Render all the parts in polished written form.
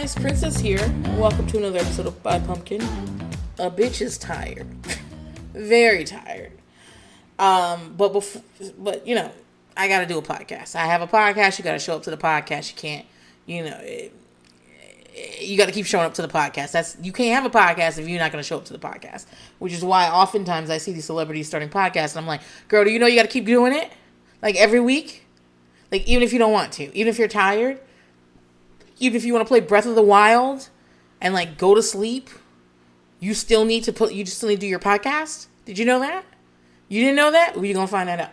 guys, Princess here. Welcome to another episode of By Pumpkin. A bitch is tired. Very tired. But you know, I gotta do a podcast. I have a podcast, you gotta show up to the podcast. You can't, you gotta keep showing up to the podcast. You can't have a podcast if you're not gonna show up to the podcast. Which is why oftentimes I see these celebrities starting podcasts and I'm like, girl, do you know you gotta keep doing it? Like every week? Like even if you don't want to, even if you're tired, even if you want to play Breath of the Wild and like go to sleep, you still need to do your podcast. Did you know that? You didn't know that? Well, you're going to find that out.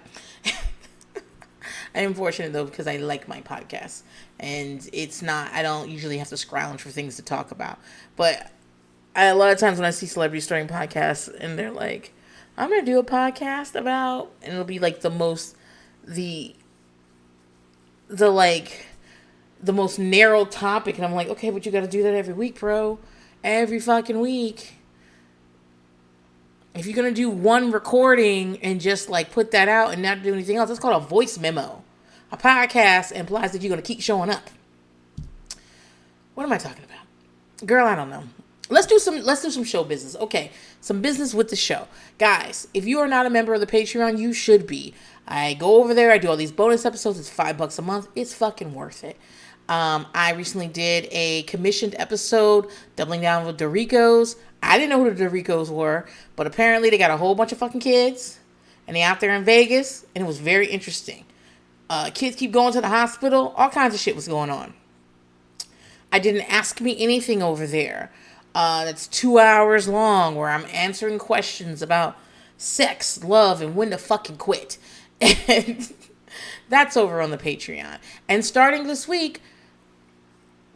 I am fortunate though, because I like my podcast and I don't usually have to scrounge for things to talk about. But a lot of times when I see celebrities starting podcasts and they're like, I'm going to do a podcast about, and it'll be like the most narrow topic, and I'm like, okay, but you got to do that every week, bro. Every fucking week. If you're going to do one recording and just like put that out and not do anything else, that's called a voice memo. A podcast implies that you're going to keep showing up. What am I talking about? Girl, I don't know. Let's do some show business. Okay, some business with the show. Guys, if you are not a member of the Patreon, you should be. I go over there, I do all these bonus episodes. It's $5 a month. It's fucking worth it. I recently did a commissioned episode doubling down with Doritos. I didn't know who the Doritos were, but apparently they got a whole bunch of fucking kids and they out there in Vegas, and it was very interesting. Kids keep going to the hospital. All kinds of shit was going on. I didn't ask me anything over there. That's 2 hours long where I'm answering questions about sex, love, and when to fucking quit. And that's over on the Patreon. And starting this week,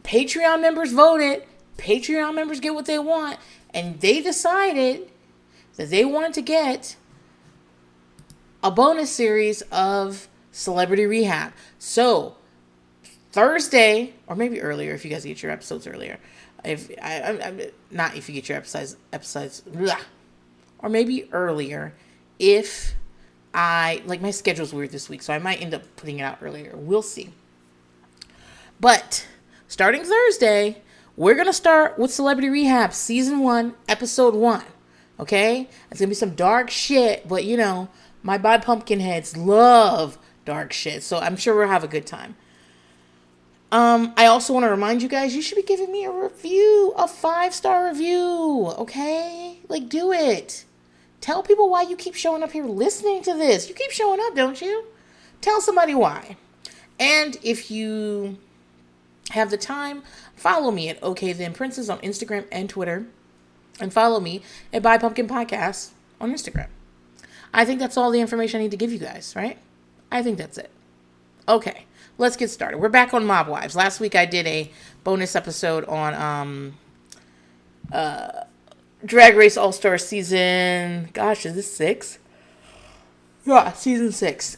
Patreon members voted. Patreon members get what they want. And they decided that they wanted to get a bonus series of Celebrity Rehab. So, Thursday, or maybe earlier if you guys get your episodes earlier. If you get your episodes, blah. Or maybe earlier if my schedule's weird this week, so I might end up putting it out earlier. We'll see. But starting Thursday, we're going to start with Celebrity Rehab Season 1, Episode 1. Okay? It's going to be some dark shit, but you know, my By Pumpkin heads love dark shit, so I'm sure we'll have a good time. I also want to remind you guys, you should be giving me a review, a 5-star review, okay? Like, do it. Tell people why you keep showing up here listening to this. You keep showing up, don't you? Tell somebody why. And if you have the time, follow me at OK Then Princess on Instagram and Twitter. And follow me at By Pumpkin Podcast on Instagram. I think that's all the information I need to give you guys, right? I think that's it. Okay, let's get started. We're back on Mob Wives. Last week I did a bonus episode on Drag Race All-Star season. Gosh, is this 6? Yeah, season 6.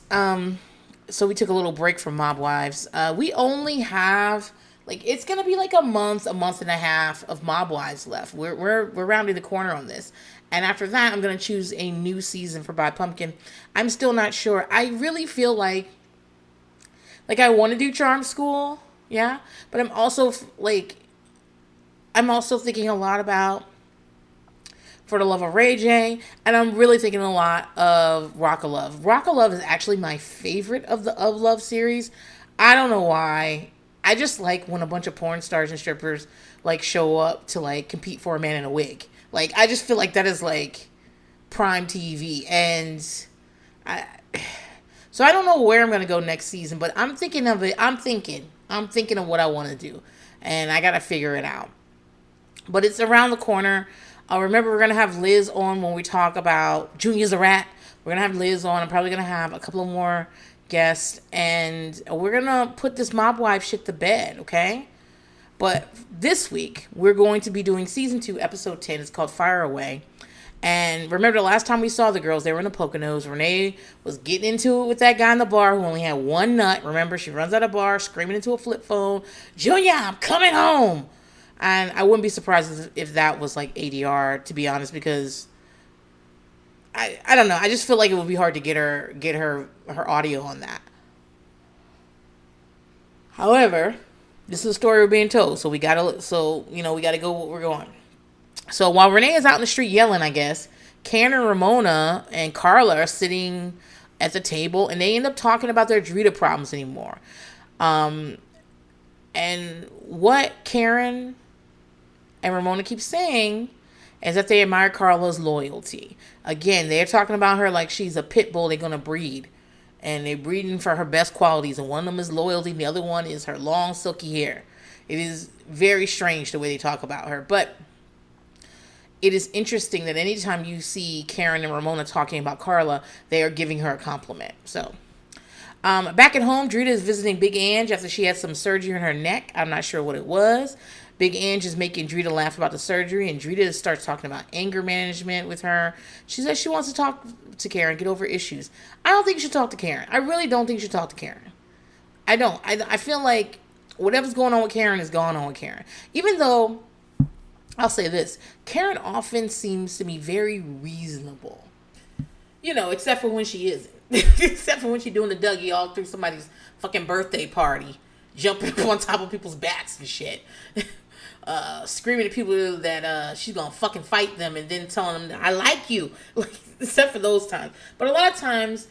So we took a little break from Mob Wives. We only have it's gonna be like a month and a half of Mob Wives left. We're rounding the corner on this, and after that, I'm gonna choose a new season for By Pumpkin. I'm still not sure. I really feel like I want to do Charm School, yeah, but I'm also thinking a lot about For the Love of Ray J, and I'm really thinking a lot of Rock of Love. Rock of Love is actually my favorite of the Of Love series. I don't know why. I just like when a bunch of porn stars and strippers show up to compete for a man in a wig. I just feel like that is prime TV, and so I don't know where I'm gonna go next season, but I'm thinking of it. I'm thinking of what I want to do, and I gotta figure it out. But it's around the corner. Remember, we're going to have Liz on when we talk about Junior's a Rat. We're going to have Liz on. I'm probably going to have a couple of more guests. And we're going to put this Mob Wife shit to bed, okay? But this week, we're going to be doing Season 2, Episode 10. It's called Fire Away. And remember, the last time we saw the girls, they were in the Poconos. Renee was getting into it with that guy in the bar who only had one nut. Remember, she runs out of bar, screaming into a flip phone, Junior, I'm coming home. And I wouldn't be surprised if that was ADR, to be honest, because I don't know. I just feel like it would be hard to get her audio on that. However, This is the story we're being told. So we gotta, we gotta go what we're going. So while Renee is out in the street yelling, I guess, Karen and Ramona and Carla are sitting at the table, and they end up talking about their Drita problems anymore. Um, and what Karen and Ramona keep saying is that they admire Carla's loyalty. Again, they're talking about her like she's a pit bull they're gonna breed. And they're breeding for her best qualities, and one of them is loyalty, and the other one is her long, silky hair. It is very strange the way they talk about her, but it is interesting that anytime you see Karen and Ramona talking about Carla, they are giving her a compliment. So, back at home, Drita is visiting Big Ange after she had some surgery in her neck. I'm not sure what it was. Big Ange is making Drita laugh about the surgery, and Drita starts talking about anger management with her. She says she wants to talk to Karen, get over issues. I don't think you should talk to Karen. I really don't think you should talk to Karen. I don't. I feel like whatever's going on with Karen is going on with Karen. Even though, I'll say this, Karen often seems to be very reasonable. Except for when she isn't. Except for when she's doing the Dougie all through somebody's fucking birthday party. Jumping up on top of people's backs and shit. Screaming at people that she's gonna fucking fight them, and then telling them that I like you. Except for those times. But a lot of times,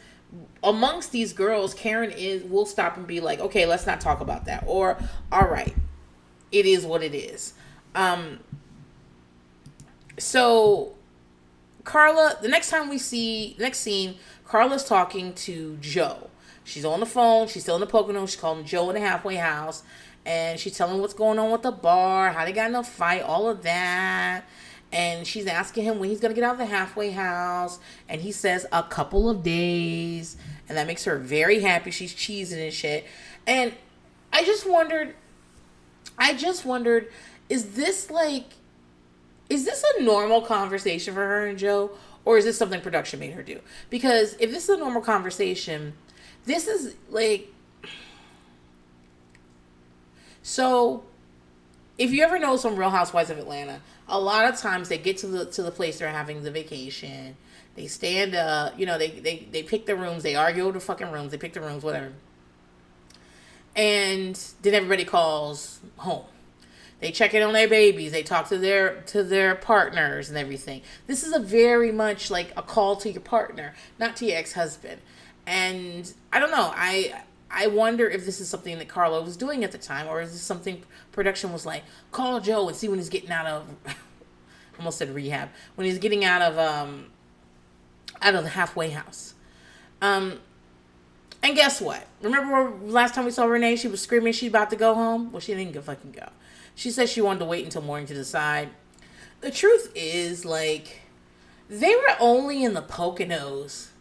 amongst these girls, Karen will stop and be like, okay, let's not talk about that. Or, all right, it is what it is. So Carla, the next scene, Carla's talking to Joe. She's on the phone. She's still in the Pocono. She's calling Joe in the halfway house. And she's telling him what's going on with the bar, how they got in a fight, all of that. And she's asking him when he's going to get out of the halfway house. And he says a couple of days. And that makes her very happy. She's cheesing and shit. And I just wondered, is this a normal conversation for her and Joe? Or is this something production made her do? Because if this is a normal conversation, this is like... So, if you ever know some Real Housewives of Atlanta, a lot of times they get to the place they're having the vacation. They stand up, they pick the rooms. They argue over the fucking rooms. They pick the rooms, whatever. And then everybody calls home. They check in on their babies. They talk to their partners and everything. This is a very much like a call to your partner, not to your ex-husband. And I don't know. I wonder if this is something that Carla was doing at the time, or is this something production was like, call Joe and see when he's getting out of, almost said rehab, when he's getting out of the halfway house. And guess what? Remember last time we saw Renee, she was screaming she's about to go home? Well, she didn't fucking go. She said she wanted to wait until morning to decide. The truth is, they were only in the Poconos.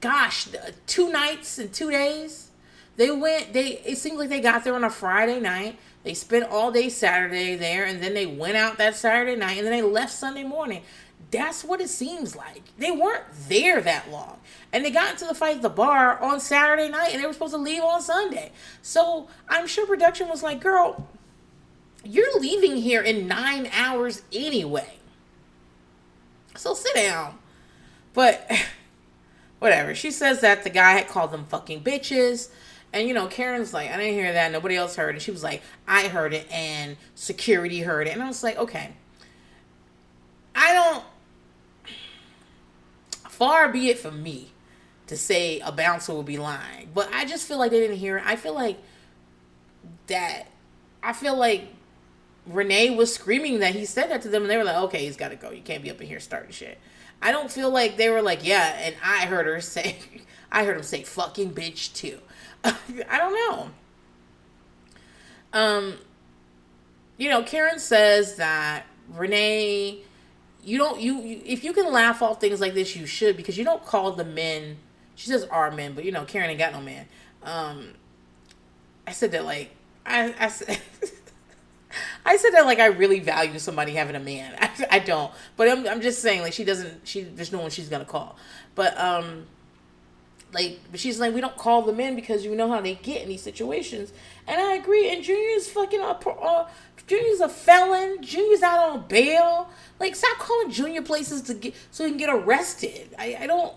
Gosh, 2 nights and 2 days. It seems like they got there on a Friday night. They spent all day Saturday there, and then they went out that Saturday night, and then they left Sunday morning. That's what it seems like. They weren't there that long. And they got into the fight at the bar on Saturday night, and they were supposed to leave on Sunday. So I'm sure production was like, girl, you're leaving here in 9 hours anyway. So sit down. But whatever. She says that the guy had called them fucking bitches. And, Karen's like, I didn't hear that. Nobody else heard it. She was like, I heard it and security heard it. And I was like, okay. Far be it from me to say a bouncer will be lying. But I just feel like they didn't hear it. I feel like Renee was screaming that he said that to them, and they were like, okay, he's got to go. You can't be up in here starting shit. I don't feel like they were like, yeah, and I heard him say fucking bitch too. I don't know. Karen says that Renee, if you can laugh off things like this, you should, because you don't call the men, she says our men, but Karen ain't got no man. I said that I said I said that I really value somebody having a man. I don't, but I'm just saying there's no one she's gonna call. But but she's like, we don't call them in because you know how they get in these situations. And I agree. And Junior's Junior's a felon. Junior's out on bail. Stop calling Junior places so he can get arrested. I don't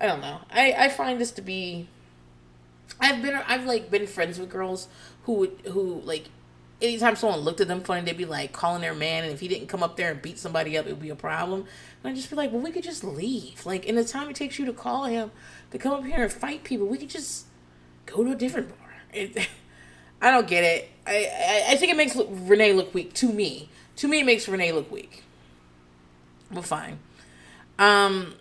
know. I find this to be I've like been friends with girls who like anytime someone looked at them funny, they'd be like calling their man, and if he didn't come up there and beat somebody up, it would be a problem. And I'd just be like, well, we could just leave. Like, in the time it takes you to call him to come up here and fight people, we could just go to a different bar. I don't get it. I think it makes Renee look weak to me. To me, it makes Renee look weak. But fine. I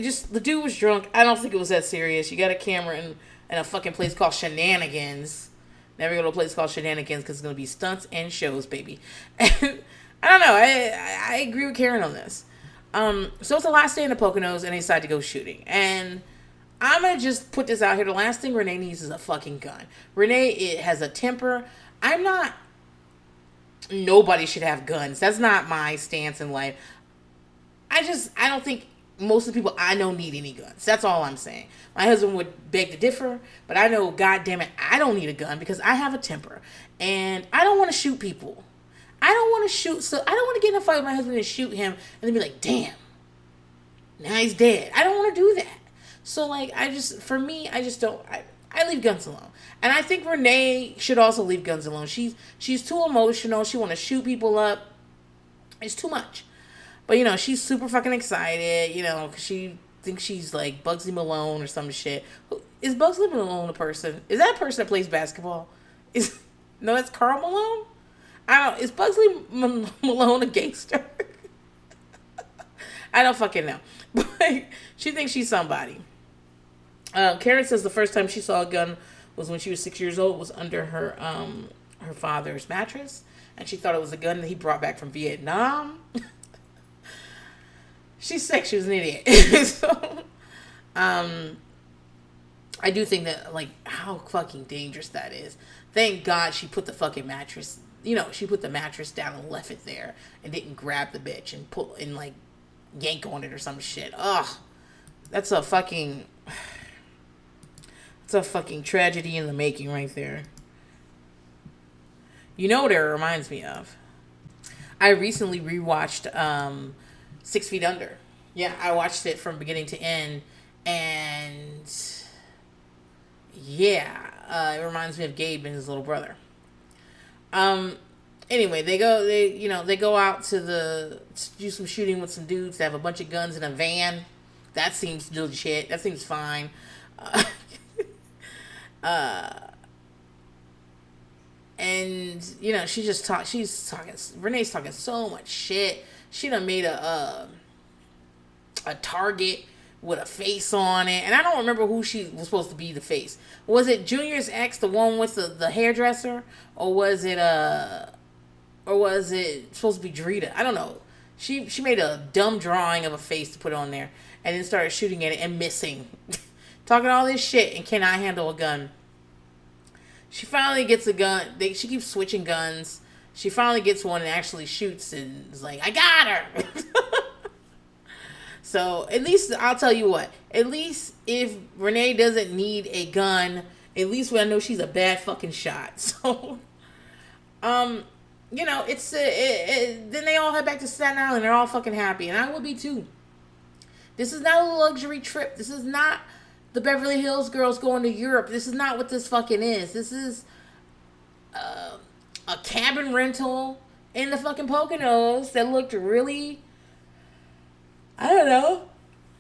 just, the dude was drunk. I don't think it was that serious. You got a camera in a fucking place called Shenanigans. Never go to a place called Shenanigans because it's going to be stunts and shows, baby. And I don't know. I agree with Karen on this. So it's the last day in the Poconos and they decide to go shooting. And I'm going to just put this out here. The last thing Renee needs is a fucking gun. Renee has a temper. Nobody should have guns. That's not my stance in life. I don't think most of the people I know need any guns. That's all I'm saying. My husband would beg to differ, but I know, God damn it, I don't need a gun because I have a temper. And I don't want to shoot people. I don't want to shoot, so I don't want to get in a fight with my husband and shoot him and then be like, damn, now he's dead. I don't want to do that. So, like, I leave guns alone. And I think Renee should also leave guns alone. She's too emotional. She want to shoot people up. It's too much. But, you know, she's super fucking excited, you know, because she thinks she's like Bugsy Malone or some shit. Is Bugsy Malone a person? Is that a person that plays basketball? No, that's Karl Malone? Is Bugsy Malone a gangster? I don't fucking know. But she thinks she's somebody. Karen says the first time she saw a gun was when she was 6 years old. It was under her father's mattress. And she thought it was a gun that he brought back from Vietnam. She's sick. She was an idiot. So, I do think that, like, how fucking dangerous that is. Thank God she put the fucking mattress, you know, she put the mattress down and left it there and didn't grab the bitch and pull and, like, yank on it or some shit. Ugh. That's a fucking tragedy in the making right there. You know what it reminds me of? I recently rewatched 6 Feet Under. Yeah, I watched it from beginning to end, and yeah, it reminds me of Gabe and his little brother. Anyway, they go out to do some shooting with some dudes. They have a bunch of guns in a van. That seems legit. That seems fine. And you know, she's talking. Renee's talking so much shit. She done made a target with a face on it, and I don't remember who she was supposed to be the face. Was it Junior's ex, the one with the hairdresser, or was it supposed to be Drita? I don't know. She made a dumb drawing of a face to put on there, and then started shooting at it and missing, talking all this shit and cannot handle a gun. She finally gets a gun. She keeps switching guns. She finally gets one and actually shoots and is like, I got her. So at least I'll tell you what. At least if Renee doesn't need a gun, at least I know she's a bad fucking shot. So, you know, then they all head back to Staten Island. They're all fucking happy, and I will be too. This is not a luxury trip. This is not the Beverly Hills girls going to Europe. This is not what this fucking is. This is a cabin rental in the fucking Poconos that looked really, I don't know,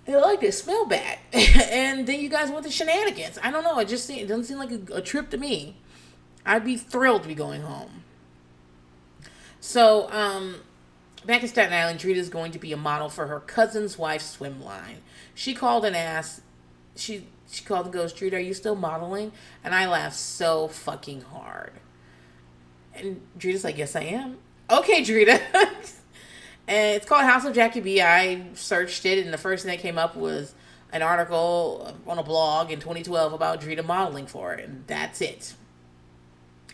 it looked, it smelled bad. And then you guys went to Shenanigans. I don't know. It doesn't seem like a trip to me. I'd be thrilled to be going home. So, back in Staten Island, Drita's going to be a model for her cousin's wife's swim line. She called and asked, she called and goes, Drita, are you still modeling? And I laughed so fucking hard. And Drita's like, yes, I am. Okay, Drita. And it's called House of Jackie B. I searched it, and the first thing that came up was an article on a blog in 2012 about Drita modeling for it, and that's it.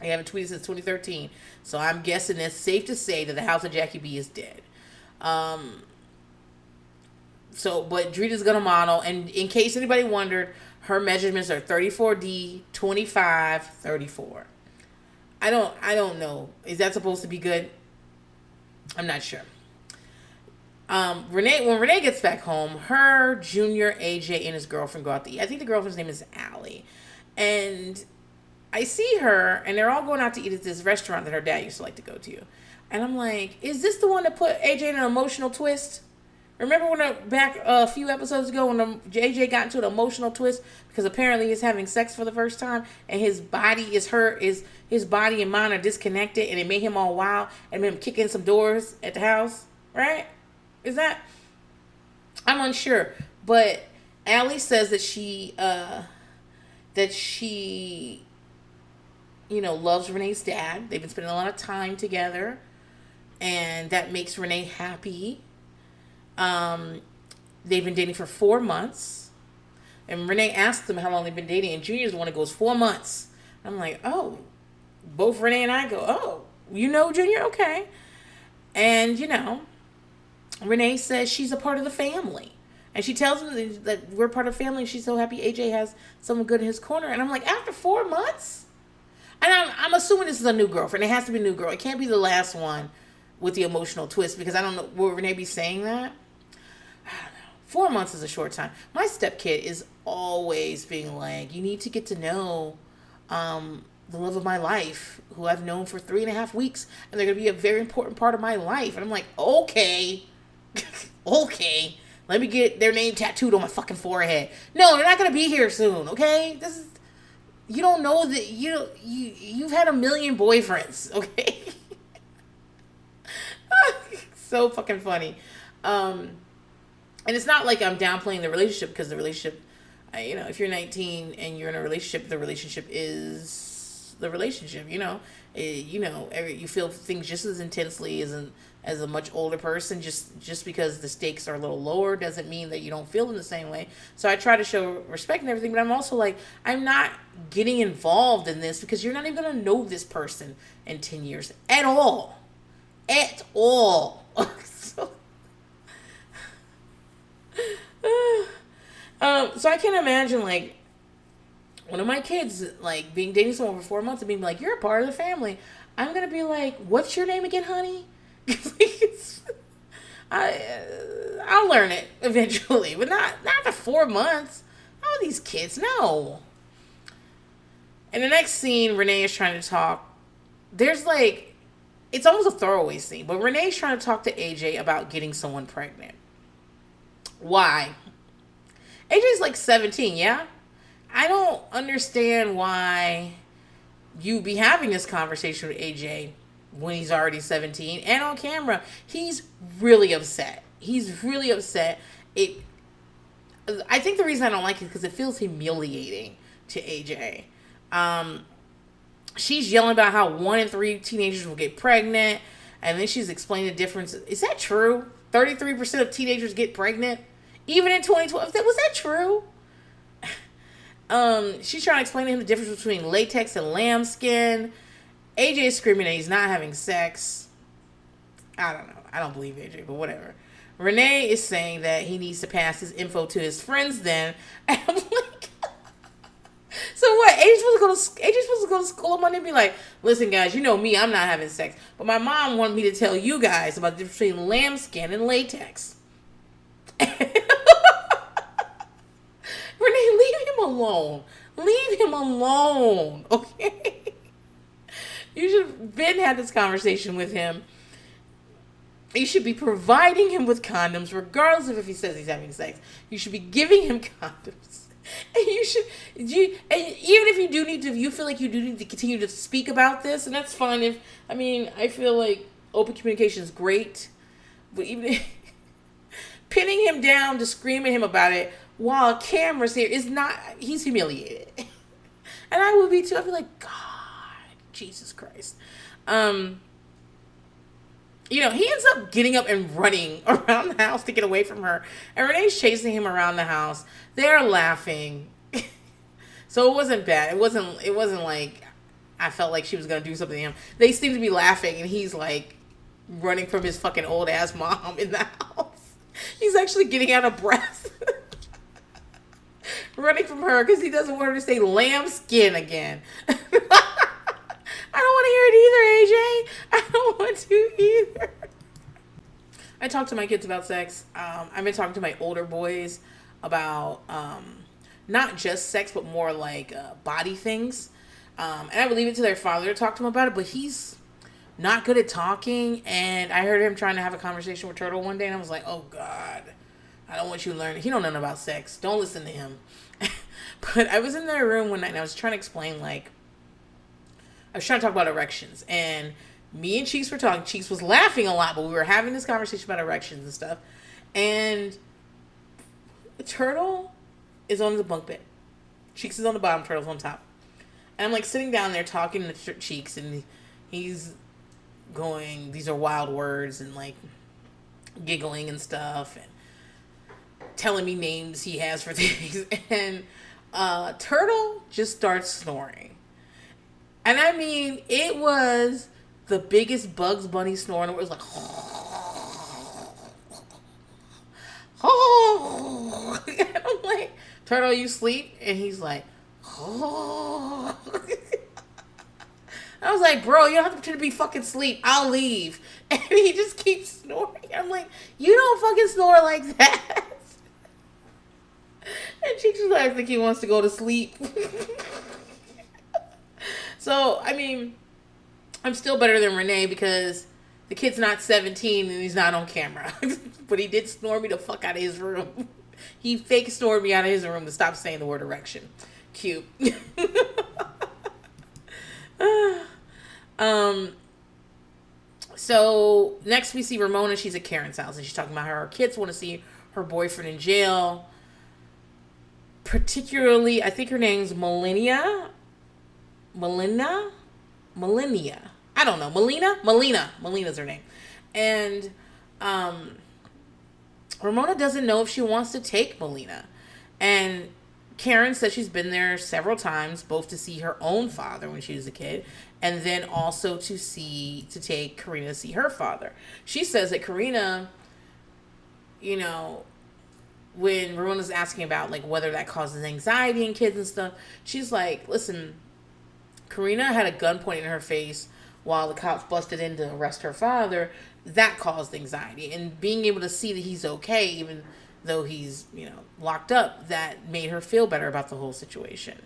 I haven't tweeted since 2013, so I'm guessing it's safe to say that the House of Jackie B is dead. But Drita's gonna model, and in case anybody wondered, her measurements are 34D, 25, 34. I don't know. Is that supposed to be good? I'm not sure. When Renee gets back home, her junior AJ and his girlfriend go out to eat. I think the girlfriend's name is Allie. And I see her, and they're all going out to eat at this restaurant that her dad used to like to go to. And I'm like, is this the one that put AJ in an emotional twist? Remember when back a few episodes ago when AJ got into an emotional twist because apparently he's having sex for the first time and his body is hurt, his body and mind are disconnected, and it made him all wild and made him kick in some doors at the house, right? Is that? I'm unsure, but Allie says that she loves Renee's dad. They've been spending a lot of time together, and that makes Renee happy. They've been dating for 4 months, and Renee asked them how long they've been dating, and Junior's the one that goes 4 months. I'm like, oh, both Renee and I go, oh, Junior, okay. And Renee says she's a part of the family, and she tells him that we're part of the family, and she's so happy AJ has someone good in his corner. And I'm like, after 4 months? And I'm assuming this is a new girlfriend. It has to be a new girl. It can't be the last one with the emotional twist, because I don't know, will Renee be saying that? I don't know. 4 months is a short time. My stepkid is always being like, you need to get to know the love of my life, who I've known for 3.5 weeks, and they're going to be a very important part of my life. And I'm like, okay, okay, let me get their name tattooed on my fucking forehead. No, they're not going to be here soon, okay? You don't know that you've had a million boyfriends, okay? So fucking funny. And it's not like I'm downplaying the relationship, because the relationship, if you're 19 and you're in a relationship, the relationship is the relationship. You feel things just as intensely as a much older person. Just because the stakes are a little lower doesn't mean that you don't feel in the same way. So I try to show respect and everything, but I'm also like, I'm not getting involved in this, because you're not even gonna know this person in 10 years at all. At all. So I can't imagine, like, one of my kids, like, dating someone for 4 months and being like, you're a part of the family. I'm gonna be like, what's your name again, honey? I'll learn it eventually, but not for 4 months. How are these kids? No. In the next scene, Renee is trying to talk. There's like, it's almost a throwaway scene, but Renee's trying to talk to AJ about getting someone pregnant. Why? AJ's like 17, yeah? I don't understand why you be having this conversation with AJ when he's already 17 and on camera. He's really upset. I think the reason I don't like it is because it feels humiliating to AJ. She's yelling about how 1 in 3 teenagers will get pregnant, and then she's explaining the difference. Is that true? 33% of teenagers get pregnant, even in 2012. Was that true? She's trying to explain to him the difference between latex and lambskin. AJ is screaming that he's not having sex. I don't know. I don't believe AJ, but whatever. Renee is saying that he needs to pass his info to his friends then. And I'm like, so what? AJ's supposed to go to school on Monday and be like, listen, guys, you know me, I'm not having sex. But my mom wanted me to tell you guys about the difference between lambskin and latex. Renee, leave him alone. Leave him alone, okay? You should have been had this conversation with him. You should be providing him with condoms, regardless of if he says he's having sex. You should be giving him condoms. And and even if you feel like you do need to continue to speak about this, and that's fine. I feel like open communication is great, but even pinning him down to scream at him about it while a camera's here is not, he's humiliated. And I would be too. I'd be like, God, Jesus Christ. He ends up getting up and running around the house to get away from her. And Renee's chasing him around the house. They're laughing. So it wasn't bad. It wasn't like I felt like she was going to do something to him. They seem to be laughing, and he's like running from his fucking old ass mom in the house. He's actually getting out of breath. Running from her because he doesn't want her to say lambskin again. I don't want to hear it either, AJ. I don't want to either. I talk to my kids about sex. I've been talking to my older boys about not just sex, but more like body things. And I would leave it to their father to talk to them about it, but he's not good at talking. And I heard him trying to have a conversation with Turtle one day, and I was like, oh, God, I don't want you to learn. He don't know nothing about sex. Don't listen to him. But I was in their room one night, and I was trying to explain, like, I was trying to talk about erections, and me and Cheeks were talking. Cheeks was laughing a lot, but we were having this conversation about erections and stuff. And Turtle is on the bunk bed. Cheeks is on the bottom, Turtle's on top. And I'm like sitting down there talking to Cheeks, and he's going, these are wild words, and like giggling and stuff, and telling me names he has for things. And Turtle just starts snoring. And I mean, it was the biggest Bugs Bunny snore, and it was like, oh. And I'm like, Turtle, you sleep? And he's like, oh. I was like, bro, you don't have to pretend to be fucking asleep. I'll leave. And he just keeps snoring. I'm like, you don't fucking snore like that. And Cheeks was like, I think he wants to go to sleep. So, I mean, I'm still better than Renee because the kid's not 17 and he's not on camera. But he did snore me the fuck out of his room. He fake snored me out of his room to stop saying the word erection. Cute. So next we see Ramona. She's at Karen's house, and she's talking about how her kids want to see her boyfriend in jail. Particularly, I think her name's Melina. I don't know. Melina's her name. And Ramona doesn't know if she wants to take Melina. And Karen says she's been there several times, both to see her own father when she was a kid, and then also to take Karina to see her father. She says that Karina, you know, when Ramona's asking about like whether that causes anxiety in kids and stuff, she's like, listen, Karina had a gun pointed in her face while the cops busted in to arrest her father. That caused anxiety. And being able to see that he's okay, even though he's, you know, locked up, that made her feel better about the whole situation.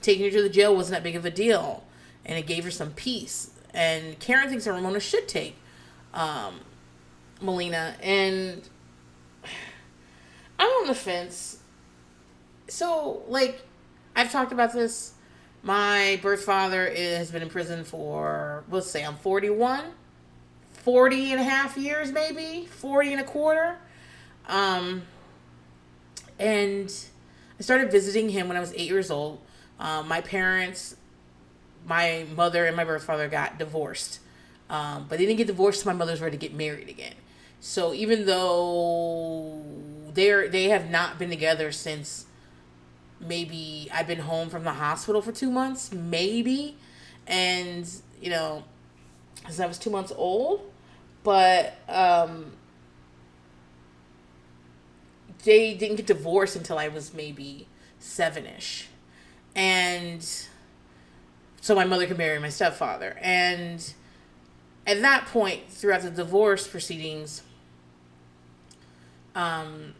Taking her to the jail wasn't that big of a deal. And it gave her some peace. And Karen thinks that Ramona should take Melina. And I'm on the fence. So, like, I've talked about this. My birth father has been in prison for, let's say I'm 41, 40 and a half years maybe, 40 and a quarter. And I started visiting him when I was 8 years old. My parents, my mother and my birth father got divorced. But they didn't get divorced until my mother was ready to get married again. So even though they have not been together since maybe I've been home from the hospital for 2 months, maybe. And, you know, because I was 2 months old. But they didn't get divorced until I was maybe 7-ish. And so my mother could marry my stepfather. And at that point, throughout the divorce proceedings, some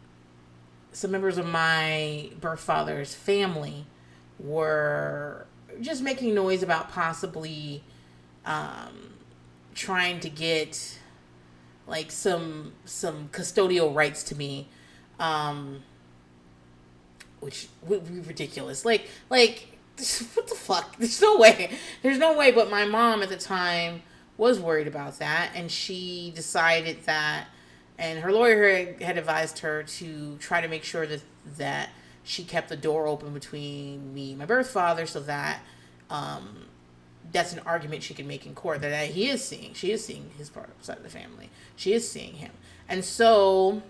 members of my birth father's family were just making noise about possibly trying to get like some custodial rights to me, which would be ridiculous. Like what the fuck? There's no way. But my mom at the time was worried about that, and she decided that. And her lawyer had advised her to try to make sure that she kept the door open between me and my birth father, so that that's an argument she can make in court that she is seeing his side of the family. She is seeing him. And so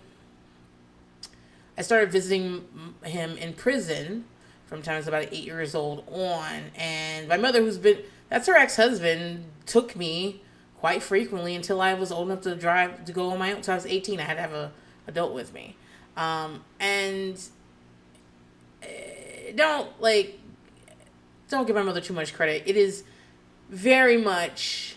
I started visiting him in prison from time I was about 8 years old on. And my mother, that's her ex-husband, took me quite frequently until I was old enough to drive, to go on my own. Until I was 18, I had to have an adult with me. And don't give my mother too much credit. It is very much,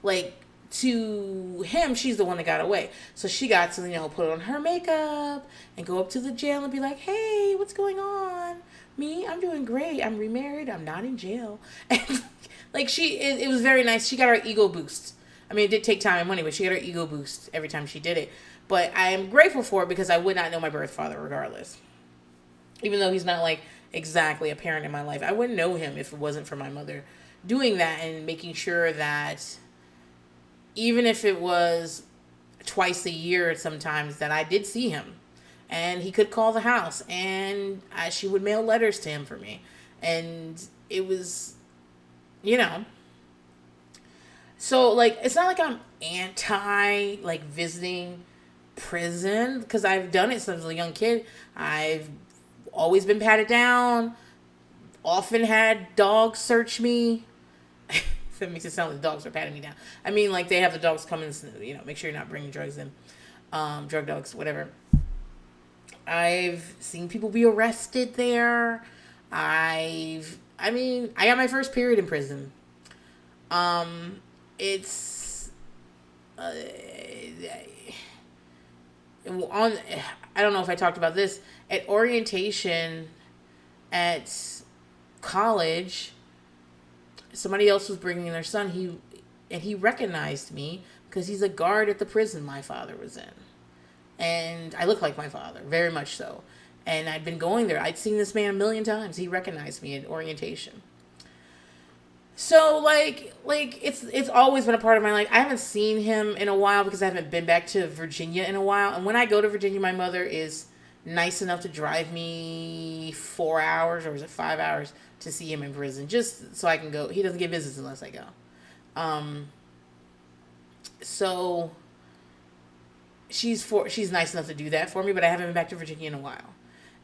like, to him, she's the one that got away. So she got to, put on her makeup and go up to the jail and be like, hey, what's going on? Me, I'm doing great. I'm remarried. I'm not in jail. And like it was very nice. She got her ego boost. I mean, it did take time and money, but she got her ego boost every time she did it. But I am grateful for it because I would not know my birth father regardless. Even though he's not like exactly a parent in my life, I wouldn't know him if it wasn't for my mother doing that and making sure that even if it was twice a year sometimes that I did see him and he could call the house and she would mail letters to him for me. And it was, so like, it's not like I'm anti like visiting prison because I've done it since I was a young kid. I've always been patted down, often had dogs search me. That makes it sound like the dogs are patting me down. I mean, like, they have the dogs come and, make sure you're not bringing drugs in. Drug dogs, whatever. I've seen people be arrested there. I got my first period in prison. It's... I don't know if I talked about this. At orientation at college, somebody else was bringing their son. He recognized me because he's a guard at the prison my father was in. And I look like my father, very much so. And I'd been going there. I'd seen this man a million times. He recognized me at orientation. So, like it's always been a part of my life. I haven't seen him in a while because I haven't been back to Virginia in a while. And when I go to Virginia, my mother is nice enough to drive me 4 hours, or is it 5 hours, to see him in prison, just so I can go. He doesn't get visits unless I go. So she's nice enough to do that for me, but I haven't been back to Virginia in a while.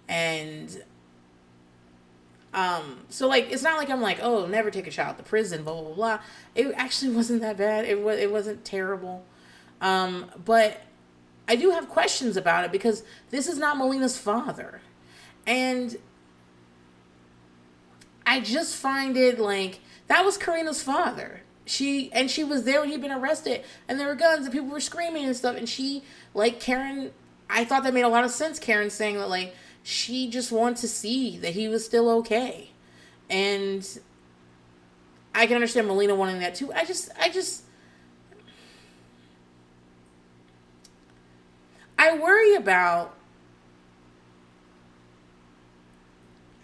And so like, it's not like I'm like, oh, never take a child to prison, blah, blah, blah, blah. It actually wasn't that bad. It wasn't terrible. But I do have questions about it because this is not Melina's father. And I just find it like, that was Karina's father. She was there when he'd been arrested and there were guns and people were screaming and stuff. And she, like Karen, I thought that made a lot of sense. Karen saying that, like, she just wanted to see that he was still okay. And I can understand Melina wanting that too. I worry about,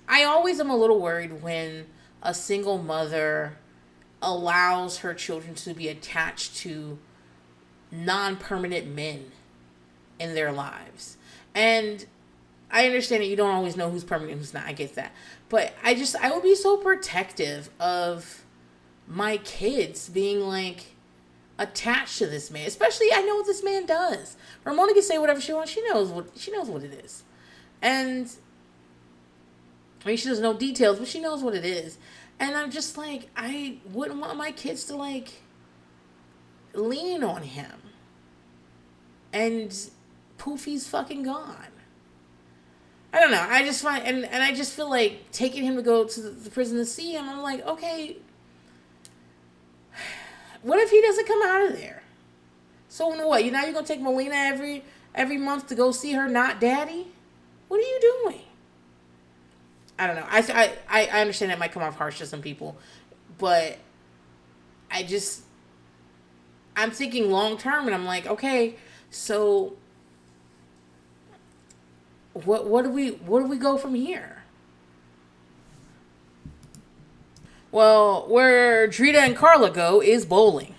I always am a little worried when a single mother allows her children to be attached to non-permanent men in their lives. And I understand that you don't always know who's permanent and who's not. I get that. But I would be so protective of my kids being like attached to this man. Especially, I know what this man does. Ramona can say whatever she wants. She knows what it is. And I mean, she doesn't know details, but she knows what it is. And I'm just like, I wouldn't want my kids to like lean on him. And poof, he's fucking gone. I don't know. I just find, and I just feel like taking him to go to the prison to see him, I'm like, okay, what if he doesn't come out of there? So what? You're going to take Melina every month to go see her not daddy? What are you doing? I don't know. I understand that might come off harsh to some people, but I'm thinking long term, and I'm like, okay, so what do we go from here? Well, where Drita and Carla go is bowling.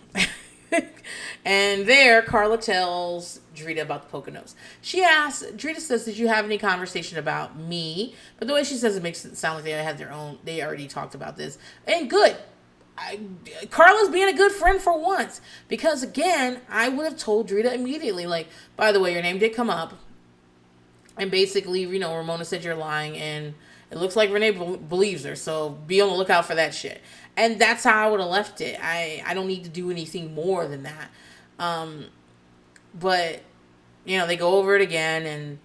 And there, Carla tells Drita about the Poconos. Drita says, did you have any conversation about me? But the way she says it makes it sound like they already talked about this. And good. Carla's being a good friend for once. Because again, I would have told Drita immediately, like, by the way, your name did come up. And basically, Ramona said you're lying, and it looks like Renee believes her, so be on the lookout for that shit. And that's how I would have left it. I don't need to do anything more than that. But, they go over it again, and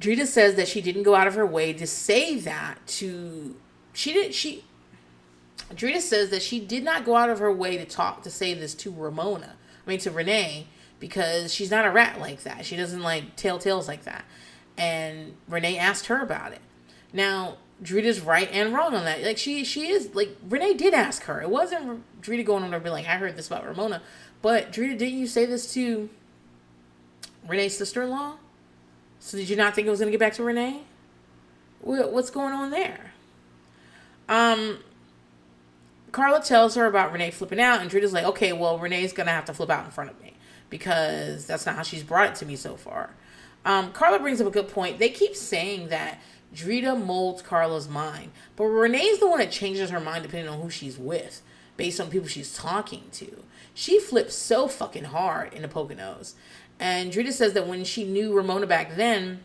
Drita says that she didn't go out of her way to say that to... Drita says that she did not go out of her way to say this to to Renee, because she's not a rat like that. She doesn't like tell tales like that. And Renee asked her about it. Now, Drita's right and wrong on that. Like, she is, like, Renee did ask her. It wasn't Drita going on there being like, I heard this about Ramona. But, Drita, didn't you say this to Renee's sister-in-law? So did you not think it was going to get back to Renee? What's going on there? Carla tells her about Renee flipping out, and Drita's like, okay, well, Renee's going to have to flip out in front of me, because that's not how she's brought it to me so far. Carla brings up a good point. They keep saying that Drita molds Carla's mind, but Renee's the one that changes her mind depending on who she's with, based on people she's talking to. She flips so fucking hard in the Poconos. And Drita says that when she knew Ramona back then,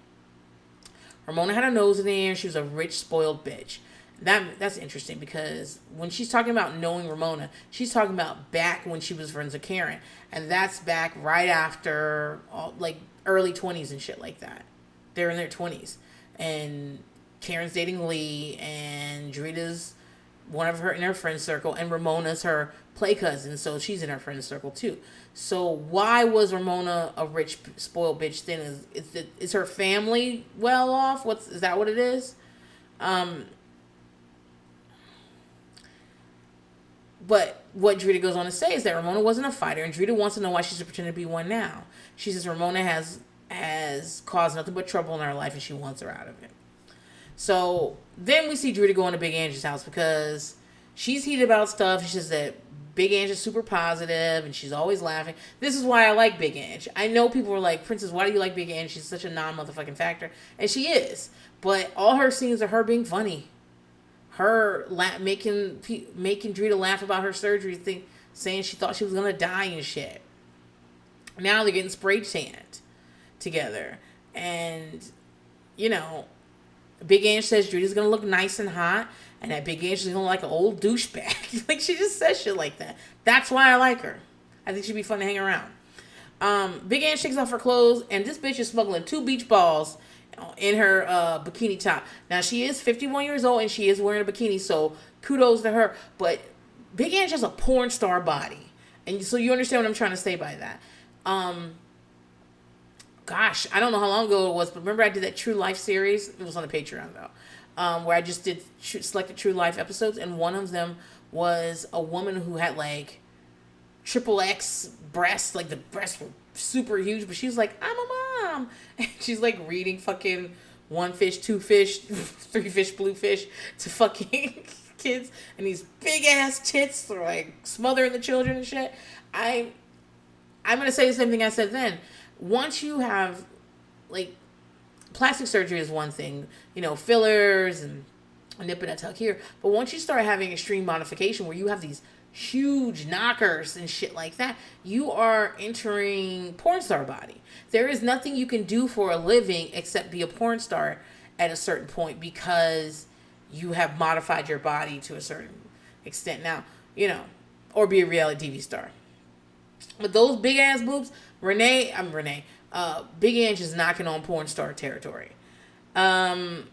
Ramona had a nose in the air. She was a rich, spoiled bitch. That's interesting, because when she's talking about knowing Ramona, she's talking about back when she was friends with Karen. And that's back right after, like, early 20s and shit like that. They're in their 20s. And Karen's dating Lee, and Drita's one of her in her friend circle, and Ramona's her play cousin, so she's in her friend circle too. So why was Ramona a rich, spoiled bitch then? Is her family well off? Is that what it is? But what Drita goes on to say is that Ramona wasn't a fighter, and Drita wants to know why she's pretending to be one now. She says Ramona has caused nothing but trouble in her life, and she wants her out of it. So then we see Drita going to Big Angie's house, because she's heated about stuff. She says that Big Angie's super positive, and she's always laughing. This is why I like Big Angie. I know people were like, Princess, why do you like Big Angie? She's such a non-motherfucking factor. And she is. But all her scenes are her being funny. Her making Drita laugh about her surgery thing, saying she thought she was going to die and shit. Now they're getting spray tanned together. And, you know, Big Ange says Drita's going to look nice and hot, and that Big Ange is going to look like an old douchebag. Like, she just says shit like that. That's why I like her. I think she'd be fun to hang around. Big Ange takes off her clothes, and this bitch is smuggling 2 beach balls in her bikini top. Now, she is 51 years old, and she is wearing a bikini, so kudos to her. But Big Ange has a porn star body. And so you understand what I'm trying to say by that. Gosh, I don't know how long ago it was, but remember I did that True Life series? It was on the Patreon, though, where I just did selected True Life episodes, and one of them was a woman who had, like, XXX breasts, like, the breasts were super huge, but she was like, I'm a mom, and she's, like, reading fucking 1 fish, 2 fish, 3 fish, blue fish to fucking kids, and these big-ass tits are, like, smothering the children and shit. I'm going to say the same thing I said then. Once you have, like, plastic surgery is one thing, you know, fillers and a nip and a tuck here. But once you start having extreme modification where you have these huge knockers and shit like that, you are entering porn star body. There is nothing you can do for a living except be a porn star at a certain point, because you have modified your body to a certain extent now, you know, or be a reality TV star. But those big ass boobs, Big Ange is knocking on porn star territory. You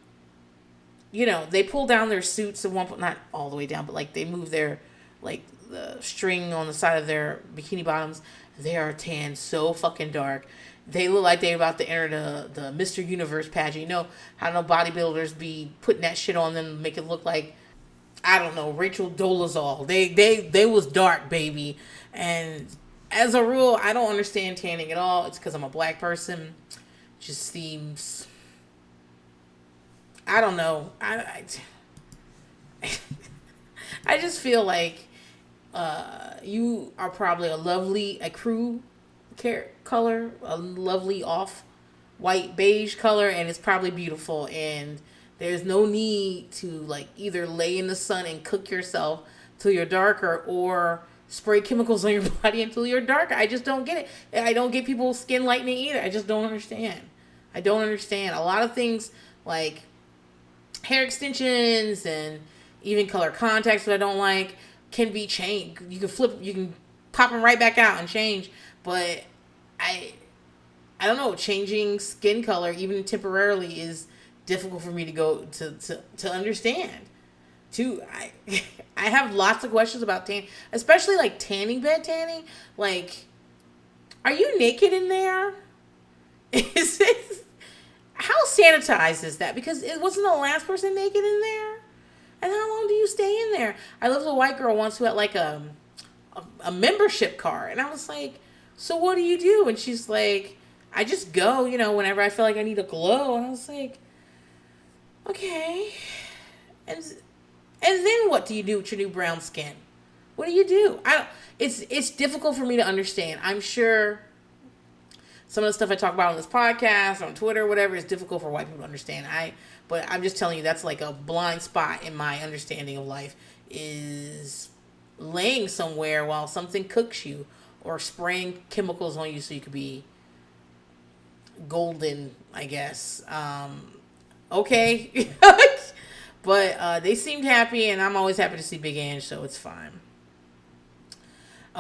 know, they pull down their suits at one point, not all the way down, but like they move their, like, the string on the side of their bikini bottoms. They are tan so fucking dark. They look like they're about to enter the Mr. Universe pageant. You know how no bodybuilders be putting that shit on them, make it look like, I don't know, Rachel Dolezal. They was dark, baby. And as a rule, I don't understand tanning at all. It's because I'm a black person. It just seems, I don't know. I just feel like you are probably a crew color, a lovely off-white beige color, and it's probably beautiful. And there's no need to, like, either lay in the sun and cook yourself till you're darker, or spray chemicals on your body until you're darker. I just don't get it. I don't get people's skin lightening either. I just don't understand. I don't understand. A lot of things, like hair extensions and even color contacts that I don't like, can be changed. You can pop them right back out and change. But I don't know. Changing skin color, even temporarily, is difficult for me to understand. Too, I have lots of questions about tan, especially like tanning bed tanning. Like, are you naked in there? Is it, how sanitized is that? Because it wasn't the last person naked in there. And how long do you stay in there? I lived with a white girl once who had like a membership card, and I was like, so what do you do? And she's like, I just go, whenever I feel like I need a glow. And I was like, okay. And then what do you do with your new brown skin? What do you do? I don't, it's difficult for me to understand. I'm sure some of the stuff I talk about on this podcast, on Twitter, whatever, is difficult for white people to understand. But I'm just telling you, that's like a blind spot in my understanding of life, is laying somewhere while something cooks you or spraying chemicals on you so you could be golden, I guess. Okay. But they seemed happy, and I'm always happy to see Big Ange, so it's fine.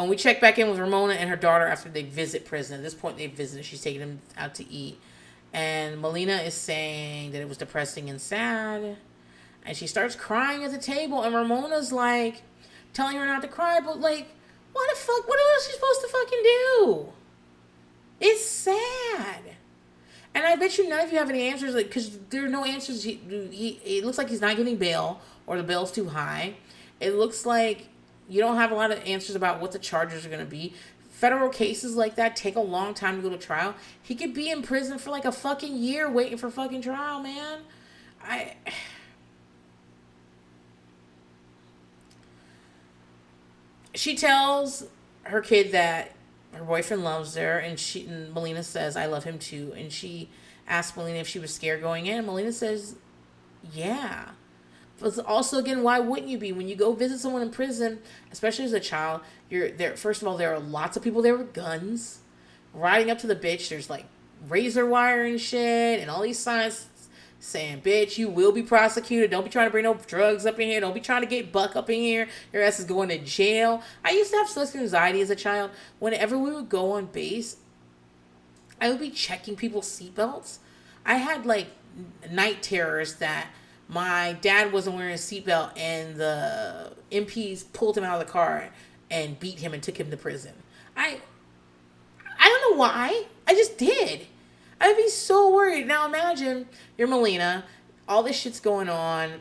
We check back in with Ramona and her daughter after they visit prison. At this point, they visited. She's taking them out to eat. And Melina is saying that it was depressing and sad. And she starts crying at the table. And Ramona's like, telling her not to cry. But like, what the fuck? What else is she supposed to fucking do? It's sad. And I bet you none of you have any answers. Like, because there are no answers. It looks like he's not getting bail. Or the bail's too high. It looks like you don't have a lot of answers about what the charges are going to be. Federal cases like that take a long time to go to trial. He could be in prison for like a fucking year waiting for fucking trial, man. She tells her kid that her boyfriend loves her, and Melina says, I love him too. And she asks Melina if she was scared going in, and Melina says, yeah. But also, again, why wouldn't you be? When you go visit someone in prison, especially as a child, you're there. First of all, there are lots of people there with guns riding up to the bitch. There's like razor wire and shit, and all these signs saying, bitch, you will be prosecuted. Don't be trying to bring no drugs up in here. Don't be trying to get buck up in here. Your ass is going to jail. I used to have such anxiety as a child. Whenever we would go on base, I would be checking people's seatbelts. I had like night terrors that my dad wasn't wearing a seatbelt and the MPs pulled him out of the car and beat him and took him to prison. I don't know why. I just did. I'd be so worried. Now imagine you're Melina. All this shit's going on.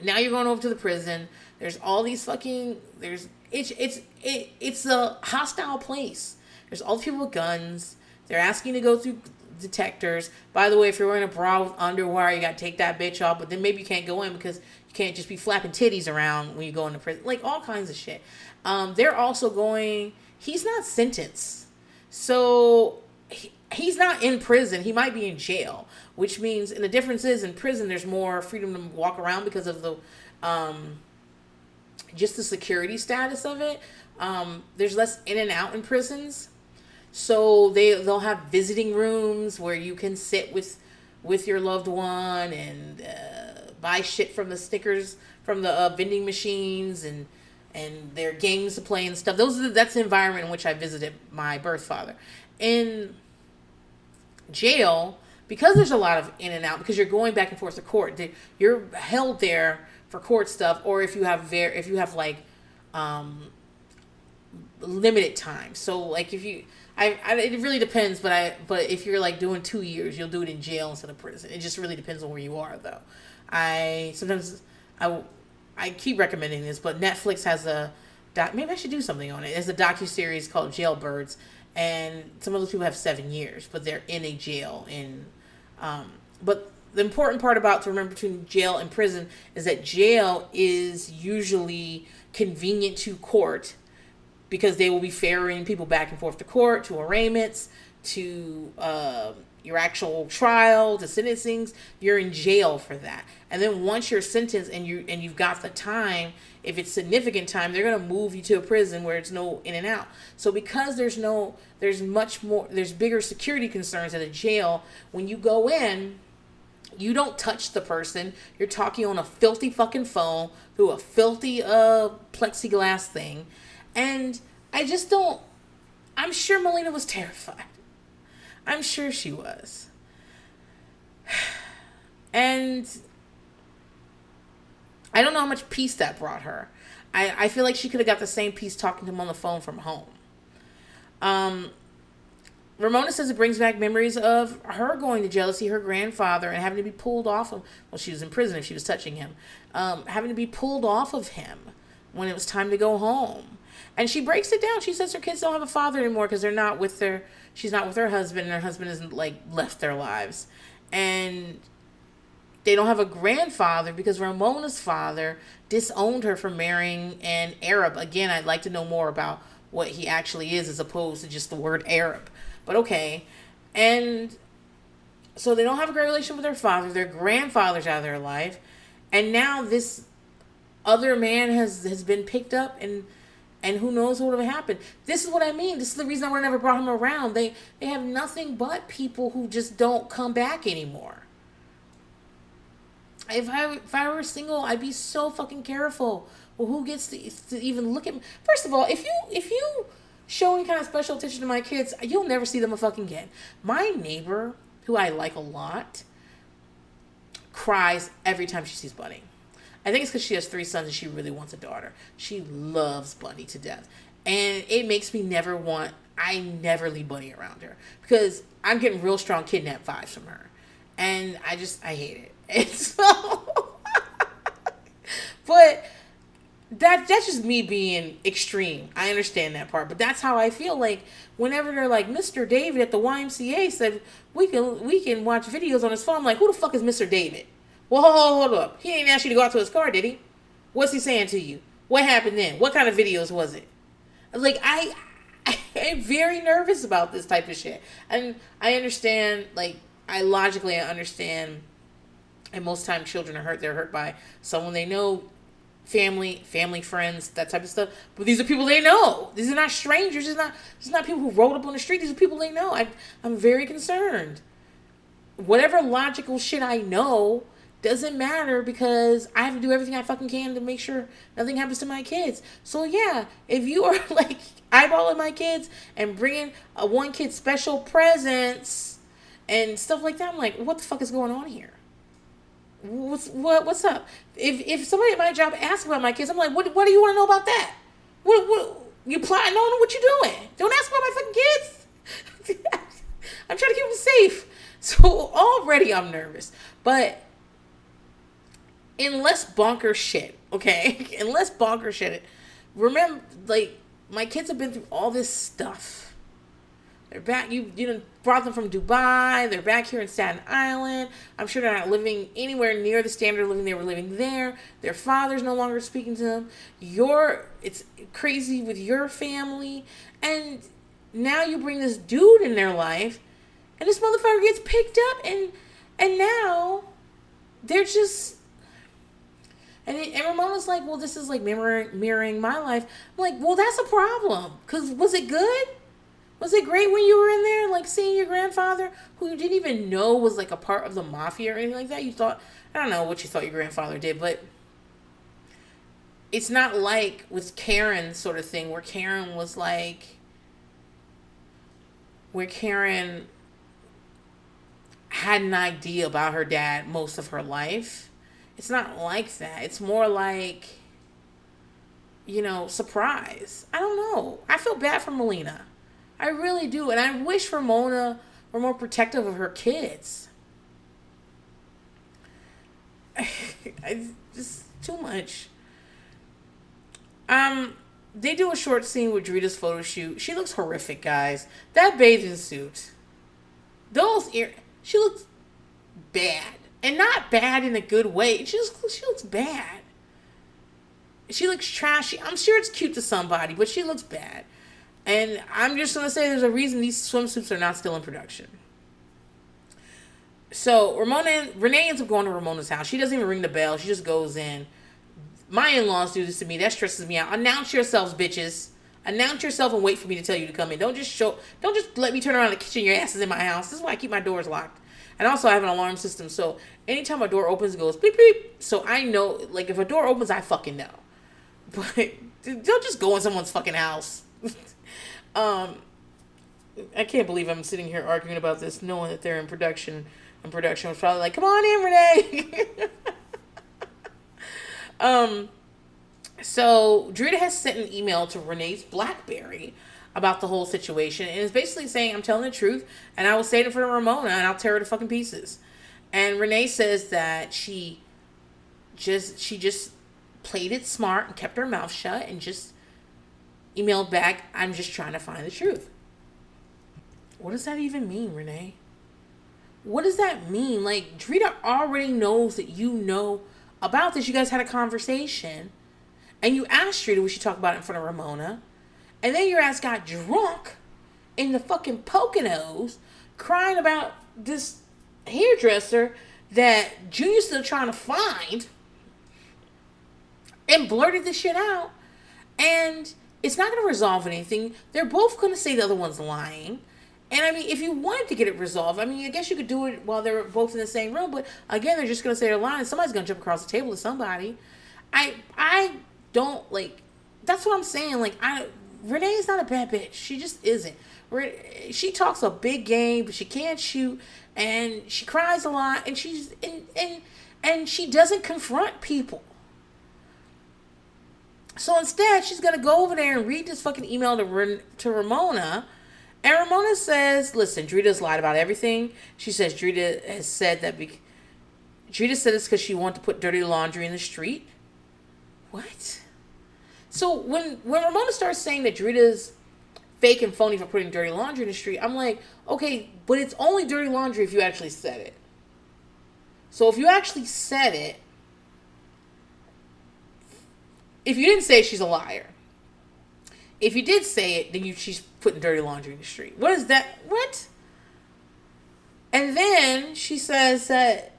Now you're going over to the prison. There's all these fucking... It's a hostile place. There's all the people with guns. They're asking you to go through detectors. By the way, if you're wearing a bra with underwire, you gotta take that bitch off. But then maybe you can't go in because you can't just be flapping titties around when you go into prison. Like all kinds of shit. They're also going... He's not sentenced. So... He's not in prison. He might be in jail, which means, and the difference is in prison, there's more freedom to walk around because of the, just the security status of it. There's less in and out in prisons. So they'll have visiting rooms where you can sit with your loved one and, buy shit from the stickers, from the vending machines and their games to play and stuff. That's the environment in which I visited my birth father. In jail, because there's a lot of in and out, because you're going back and forth to court, you're held there for court stuff, or if you have like limited time. So like if you it really depends, but if you're like doing 2 years, you'll do it in jail instead of prison. It just really depends on where you are, though. I keep recommending this, but Netflix has maybe I should do something on it. There's a docuseries called Jailbirds. And some of those people have 7 years, but they're in a jail. But the important part to remember between jail and prison is that jail is usually convenient to court because they will be ferrying people back and forth to court, to arraignments, to your actual trial, to sentencings. You're in jail for that. And then once you're sentenced and you've got the time, if it's significant time, they're going to move you to a prison where it's no in and out. So because there's bigger security concerns at a jail, when you go in, you don't touch the person. You're talking on a filthy fucking phone through a filthy plexiglass thing. And I just don't... I'm sure Melina was terrified. I'm sure she was. And I don't know how much peace that brought her. I feel like she could have got the same peace talking to him on the phone from home. Ramona says it brings back memories of her going to jail to see her grandfather and having to be pulled off of, well, she was in prison if she was touching him, having to be pulled off of him when it was time to go home. And she breaks it down. She says her kids don't have a father anymore because they're not with their, she's not with her husband, and her husband isn't like left their lives. And they don't have a grandfather because Ramona's father disowned her for marrying an Arab. Again, I'd like to know more about what he actually is as opposed to just the word Arab. But okay. And so they don't have a great relationship with their father. Their grandfather's out of their life. And now this other man has been picked up, and who knows what would have happened. This is what I mean. This is the reason I would have never brought him around. They have nothing but people who just don't come back anymore. If I were single, I'd be so fucking careful. Well, who gets to even look at me? First of all, if you show any kind of special attention to my kids, you'll never see them a fucking again. My neighbor, who I like a lot, cries every time she sees Bunny. I think it's because she has 3 sons and she really wants a daughter. She loves Bunny to death. And it makes me I never leave Bunny around her. Because I'm getting real strong kidnap vibes from her. And I hate it. And so, but that's just me being extreme. I understand that part, but that's how I feel. Like whenever they're like, Mr. David at the YMCA said we can watch videos on his phone. I'm like, who the fuck is Mr. David? Well, hold up. He ain't asked you to go out to his car, did he? What's he saying to you? What happened then? What kind of videos was it? Like I'm very nervous about this type of shit, and I understand. Like I understand. And most times children are hurt. They're hurt by someone they know, family, friends, that type of stuff. But these are people they know. These are not strangers. These are not people who rolled up on the street. These are people they know. I'm very concerned. Whatever logical shit I know doesn't matter because I have to do everything I fucking can to make sure nothing happens to my kids. So yeah, if you are like eyeballing my kids and bringing one kid special presents and stuff like that, I'm like, what the fuck is going on here? What's up? If somebody at my job asks about my kids, I'm like, what do you want to know about that? What you plotting on? What you doing? Don't ask about my fucking kids. I'm trying to keep them safe. So already I'm nervous. But unless bonker shit, okay? Unless bonker shit. Remember, like, my kids have been through all this stuff. They're back. You know, brought them from Dubai. They're back here in Staten Island. I'm sure they're not living anywhere near the standard of living they were living there. Their father's no longer speaking to them. It's crazy with your family. And now you bring this dude in their life, and this motherfucker gets picked up, and now they're just... And Ramona's like, well, this is like mirroring my life. I'm like, well, that's a problem. Because was it good? Was it great when you were in there, like seeing your grandfather, who you didn't even know was like a part of the mafia or anything like that? You thought, I don't know what you thought your grandfather did, but it's not like with Karen's sort of thing where Karen had an idea about her dad most of her life. It's not like that. It's more like, you know, surprise. I don't know. I feel bad for Melina. I really do. And I wish Ramona were more protective of her kids. It's just too much. They do a short scene with Drita's photo shoot. She looks horrific, guys. That bathing suit. She looks bad. And not bad in a good way. She looks bad. She looks trashy. I'm sure it's cute to somebody, but she looks bad. And I'm just going to say there's a reason these swimsuits are not still in production. So Renee ends up going to Ramona's house. She doesn't even ring the bell. She just goes in. My in-laws do this to me. That stresses me out. Announce yourselves, bitches. Announce yourself and wait for me to tell you to come in. Don't just let me turn around the kitchen. Your ass is in my house. This is why I keep my doors locked. And also I have an alarm system. So anytime a door opens, it goes beep, beep. So I know, like if a door opens, I fucking know. But don't just go in someone's fucking house. I can't believe I'm sitting here arguing about this, knowing that they're in production. And production was probably like, "Come on in, Renee." um, so Drita has sent an email to Renee's BlackBerry about the whole situation, and it's basically saying, I'm telling the truth, and I will say it in front of Ramona, and I'll tear her to fucking pieces. And Renee says that she just played it smart and kept her mouth shut and just emailed back, I'm just trying to find the truth. What does that even mean, Renee? What does that mean? Like, Drita already knows that you know about this. You guys had a conversation. And you asked Drita, would she talk about it in front of Ramona? And then your ass got drunk in the fucking Poconos crying about this hairdresser that Junior's still trying to find and blurted this shit out. And it's not going to resolve anything. They're both going to say the other one's lying. And I mean, if you wanted to get it resolved, I mean, I guess you could do it while they're both in the same room. But again, they're just going to say they're lying. Somebody's going to jump across the table to somebody. I don't, like, that's what I'm saying. Like, Renee is not a bad bitch. She just isn't. She talks a big game, but she can't shoot, and she cries a lot, and and she doesn't confront people. So instead, she's gonna go over there and read this fucking email to Ramona, and Ramona says, "Listen, Drita's lied about everything." She says Drita has said that. Drita said it's because she wanted to put dirty laundry in the street. What? So when Ramona starts saying that Drita's fake and phony for putting dirty laundry in the street, I'm like, okay, but it's only dirty laundry if you actually said it. So if you actually said it, if you didn't say it, she's a liar. If you did say it, then she's putting dirty laundry in the street. What is that? What? And then she says that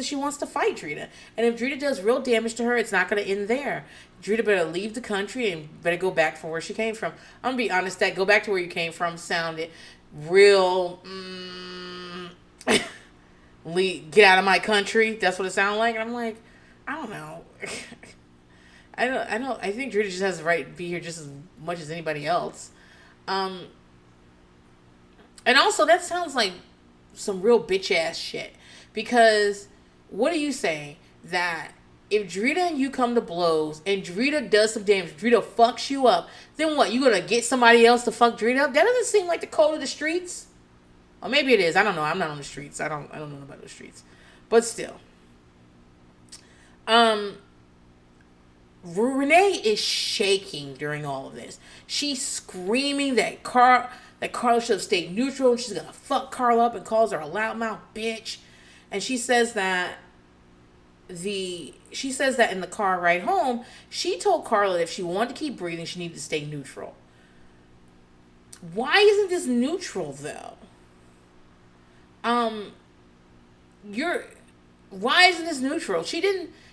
she wants to fight Drita. And if Drita does real damage to her, it's not going to end there. Drita better leave the country and better go back from where she came from. I'm going to be honest, that go back to where you came from sounded real, get out of my country. That's what it sounded like. And I'm like, I don't know. I think Drita just has the right to be here just as much as anybody else. And also, that sounds like some real bitch ass shit. Because what are you saying? That if Drita and you come to blows and Drita does some damage, Drita fucks you up, then what? You gonna get somebody else to fuck Drita up? That doesn't seem like the code of the streets. Or maybe it is. I don't know. I'm not on the streets. I don't know about the streets. But still. Renee is shaking during all of this. She's screaming that Carla should have stayed neutral and she's gonna fuck Carla up and calls her a loudmouth bitch. And she says that in the car ride home, she told Carla that if she wanted to keep breathing, she needed to stay neutral. Why isn't this neutral though? Why isn't this neutral?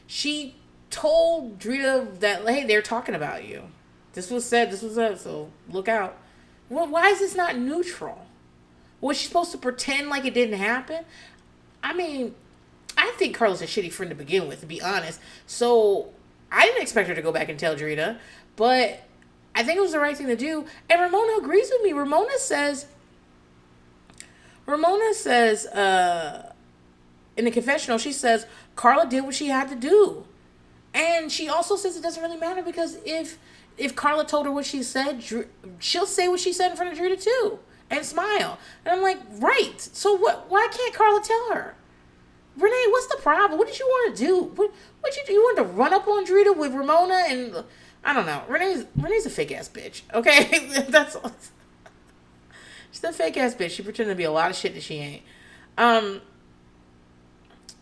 She told Drita that, hey, they're talking about you. This was said, so look out. Well, why is this not neutral? Was she supposed to pretend like it didn't happen? I mean, I think Carla's a shitty friend to begin with, to be honest. So I didn't expect her to go back and tell Drita, but I think it was the right thing to do. And Ramona agrees with me. Ramona says, in the confessional, she says Carla did what she had to do. And she also says it doesn't really matter because if Carla told her what she said, she'll say what she said in front of Drita too and smile. And I'm like, right. So what? Why can't Carla tell her? Renee, what's the problem? What did you want to do? What you do? You wanted to run up on Drita with Ramona and I don't know. Renee's a fake ass bitch. Okay, that's all. She's a fake ass bitch. She pretended to be a lot of shit that she ain't.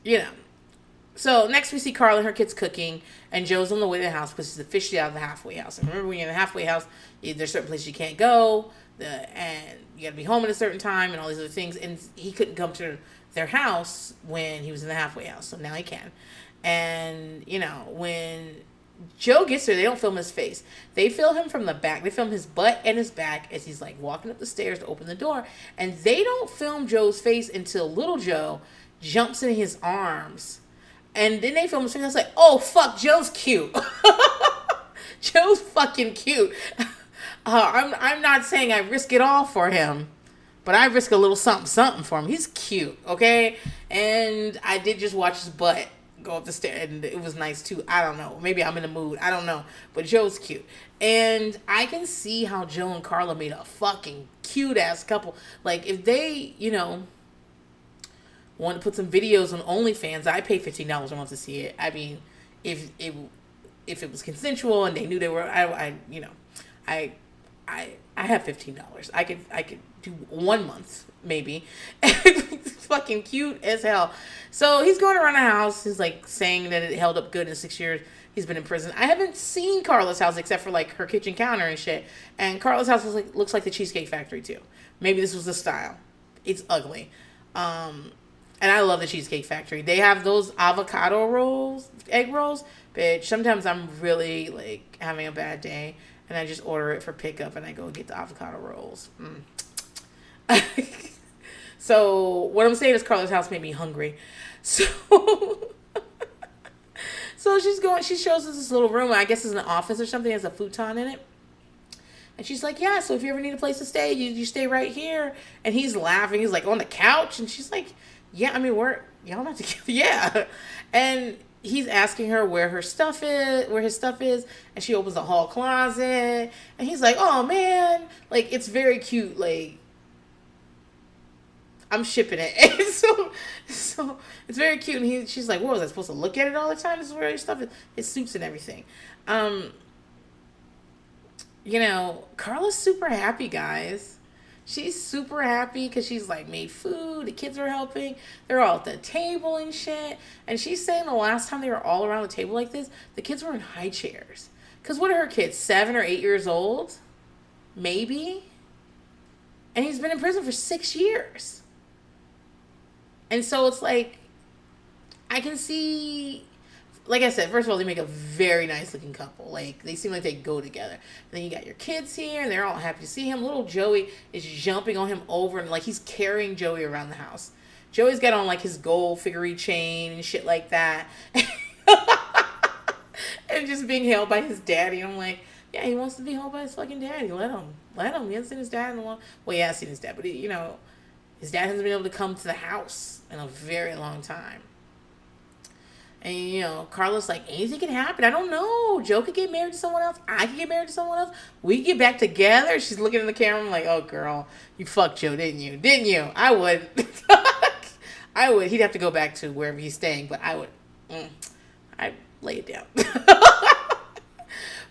You know. So next we see Carla and her kids cooking, and Joe's on the way to the house because she's officially out of the halfway house. And remember, when you're in the halfway house, there's certain places you can't go, and you got to be home at a certain time, and all these other things. And he couldn't come to their house when he was in the halfway house, so now he can. And you know, when Joe gets there, they don't film his face. They film him from the back. They film his butt and his back as he's like walking up the stairs to open the door, and they don't film Joe's face until little Joe jumps in his arms. And then they film his face. I was like, oh, fuck, Joe's cute. Joe's fucking cute. I'm not saying I risk it all for him, but I risk a little something for him. He's cute, okay? And I did just watch his butt go up the stairs, and it was nice too. I don't know. Maybe I'm in the mood. I don't know. But Joe's cute. And I can see how Joe and Carla made a fucking cute ass couple. Like, if they, want to put some videos on OnlyFans, I pay $15 a month to see it. I mean, if it was consensual and they knew they were, I have $15. I could do 1 month maybe. Fucking cute as hell. So he's going around the house. He's like saying that it held up good in 6 years he's been in prison. I haven't seen Carla's house except for like her kitchen counter and shit. And Carla's house looks like the Cheesecake Factory too. Maybe this was the style. It's ugly. And I love the Cheesecake Factory. They have those avocado rolls, egg rolls. Bitch, sometimes I'm really like having a bad day and I just order it for pickup and I go get the avocado rolls. So what I'm saying is Carla's house made me hungry. So she shows us this little room. I guess it's an office or something. It has a futon in it. And she's like, yeah, so if you ever need a place to stay, you stay right here. And he's laughing. He's like, on the couch? And she's like, yeah, I mean, y'all not together. Yeah. And he's asking her where his stuff is. And she opens the hall closet. And he's like, oh, man. Like, it's very cute. Like, I'm shipping it. And so it's very cute. And she's like, what, was I supposed to look at it all the time? This is where your stuff is. His suits and everything. Carla's super happy, guys. She's super happy because she's like made food. The kids are helping. They're all at the table and shit. And she's saying the last time they were all around the table like this, the kids were in high chairs. Because what are her kids, 7 or 8 years old? Maybe? And he's been in prison for 6 years. And so it's like, I can see, like I said, first of all, they make a very nice looking couple. Like, they seem like they go together. And then you got your kids here, and they're all happy to see him. Little Joey is jumping on him over, and like he's carrying Joey around the house. Joey's got on like his gold figurine chain and shit like that. And just being held by his daddy. I'm like, yeah, he wants to be held by his fucking daddy. Let him. He hasn't seen his dad in a long. Well, he has seen his dad, but his dad hasn't been able to come to the house in a very long time. And, Carla's like, anything can happen. I don't know. Joe could get married to someone else. I could get married to someone else. We could get back together. She's looking in the camera. I'm like, oh, girl, you fucked Joe, didn't you? Didn't you? I would. I would. He'd have to go back to wherever he's staying, but I would. I'd lay it down.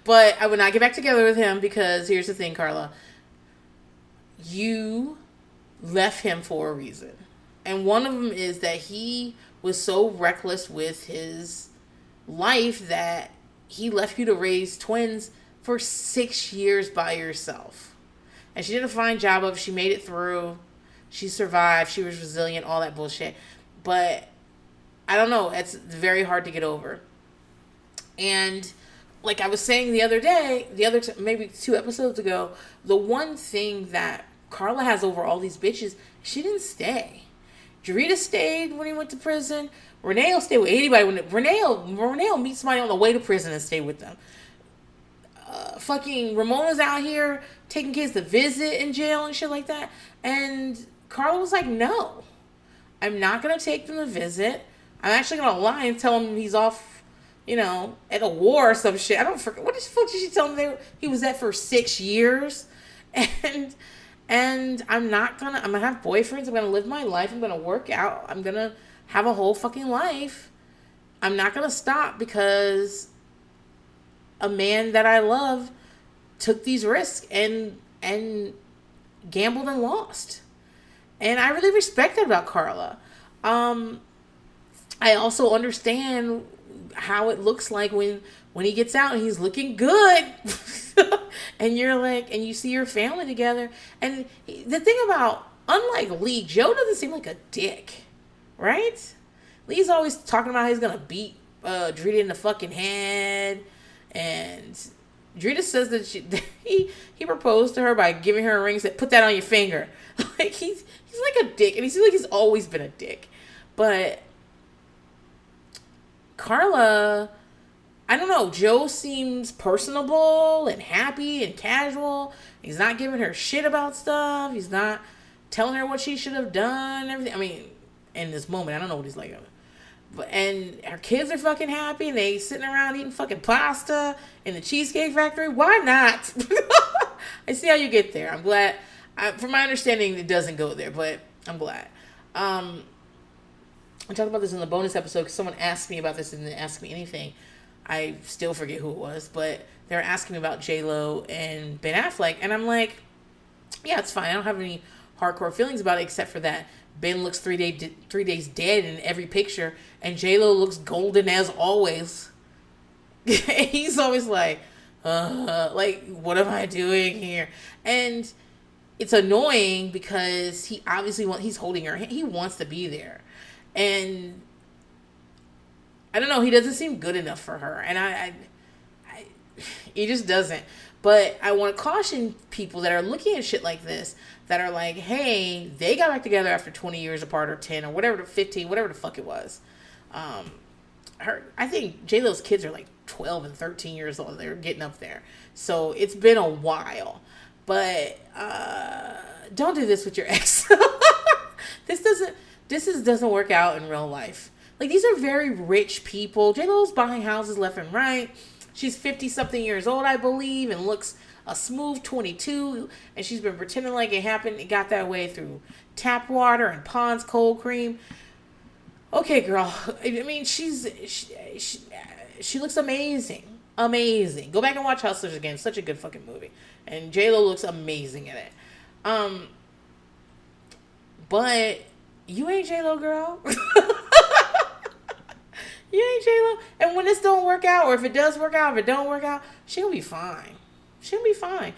But I would not get back together with him because here's the thing, Carla. You left him for a reason. And one of them is that he was so reckless with his life that he left you to raise twins for 6 years by yourself. And she did a fine job of it. She made it through. She survived. She was resilient, all that bullshit. But I don't know. It's very hard to get over. And like I was saying the other day, maybe 2 episodes ago, the one thing that Carla has over all these bitches, she didn't stay. Jarita stayed when he went to prison. Renee will stay with anybody. Renee will meet somebody on the way to prison and stay with them. Fucking Ramona's out here taking kids to visit in jail and shit like that. And Carla was like, no. I'm not going to take them to visit. I'm actually going to lie and tell him he's off, at a war or some shit. I don't forget. What the fuck did she tell him he was at for 6 years? And I'm going to have boyfriends. I'm going to live my life. I'm going to work out. I'm going to have a whole fucking life. I'm not going to stop because a man that I love took these risks and gambled and lost. And I really respect that about Carla. I also understand how it looks like when he gets out and he's looking good. And you're like, and you see your family together. And the thing about, unlike Lee, Joe doesn't seem like a dick, right? Lee's always talking about how he's going to beat Drita in the fucking head. And Drita says that he proposed to her by giving her a ring and said, put that on your finger. Like, he's like a dick. And he seems like he's always been a dick. But Carla, I don't know. Joe seems personable and happy and casual. He's not giving her shit about stuff. He's not telling her what she should have done. Everything. I mean, in this moment, I don't know what he's like. And her kids are fucking happy, and they sitting around eating fucking pasta in the Cheesecake Factory. Why not? I see how you get there. I'm glad. From my understanding, it doesn't go there, but I'm glad. I talked about this in the bonus episode because someone asked me about this and didn't ask me anything. I still forget who it was, but they were asking me about J-Lo and Ben Affleck, and I'm like, yeah, it's fine. I don't have any hardcore feelings about it except for that Ben looks 3 days dead in every picture, and J-Lo looks golden as always. He's always like, what am I doing here? And it's annoying because he obviously he's holding her. He wants to be there. And I don't know, he doesn't seem good enough for her. And he just doesn't. But I want to caution people that are looking at shit like this, that are like, hey, they got back together after 20 years apart, or 10, or whatever, 15, whatever the fuck it was. I think J-Lo's kids are like 12 and 13 years old. They're getting up there. So it's been a while. But don't do this with your ex. This doesn't work out in real life. Like, these are very rich people. J-Lo's buying houses left and right. She's 50-something years old, I believe, and looks a smooth 22. And she's been pretending like it happened. It got that way through tap water and Pond's cold cream. Okay, girl. I mean, she looks amazing. Amazing. Go back and watch Hustlers again. Such a good fucking movie. And J-Lo looks amazing in it. But you ain't J-Lo, girl. You ain't J-Lo. And when this don't work out, or if it does work out, if it don't work out, she'll be fine. She'll be fine.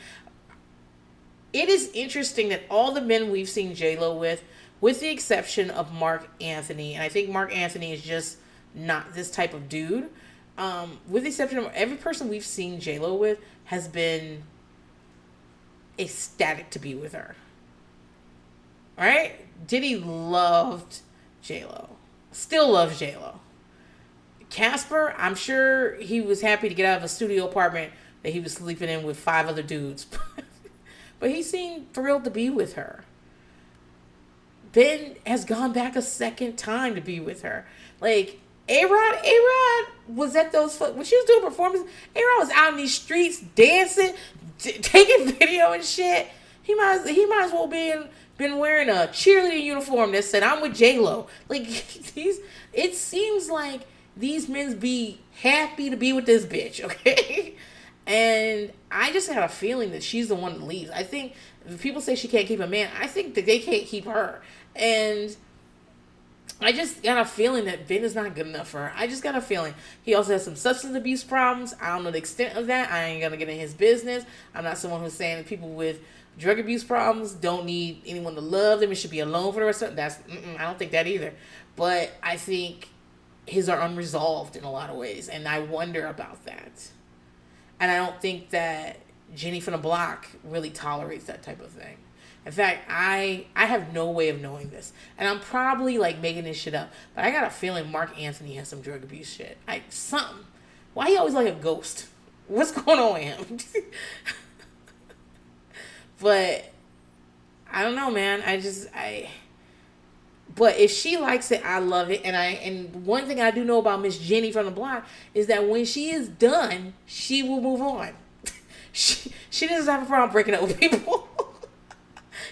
It is interesting that all the men we've seen J-Lo with the exception of Mark Anthony, and I think Mark Anthony is just not this type of dude, with the exception of every person we've seen J-Lo with has been ecstatic to be with her. Right? Diddy loved J-Lo. Still loves J-Lo. Casper, I'm sure he was happy to get out of a studio apartment that he was sleeping in with 5 other dudes. But he seemed thrilled to be with her. Ben has gone back a second time to be with her. Like, A-Rod was at those, when she was doing performances, A-Rod was out in these streets dancing, taking video and shit. He might as well been wearing a cheerleading uniform that said, I'm with J-Lo. Like, it seems like these men be happy to be with this bitch, okay? And I just have a feeling that she's the one that leaves. I think if people say she can't keep a man, I think that they can't keep her. And I just got a feeling that Ben is not good enough for her. I just got a feeling. He also has some substance abuse problems. I don't know the extent of that. I ain't going to get in his business. I'm not someone who's saying that people with drug abuse problems don't need anyone to love them. It should be alone for the rest of it. I don't think that either. But I think his are unresolved in a lot of ways. And I wonder about that. And I don't think that Jenny from the block really tolerates that type of thing. In fact, I have no way of knowing this. And I'm probably like making this shit up. But I got a feeling Mark Anthony has some drug abuse shit. Something. Why he always like a ghost? What's going on with him? But I don't know, man. But if she likes it, I love it. And one thing I do know about Miss Jenny from the block is that when she is done, she will move on. She doesn't have a problem breaking up with people.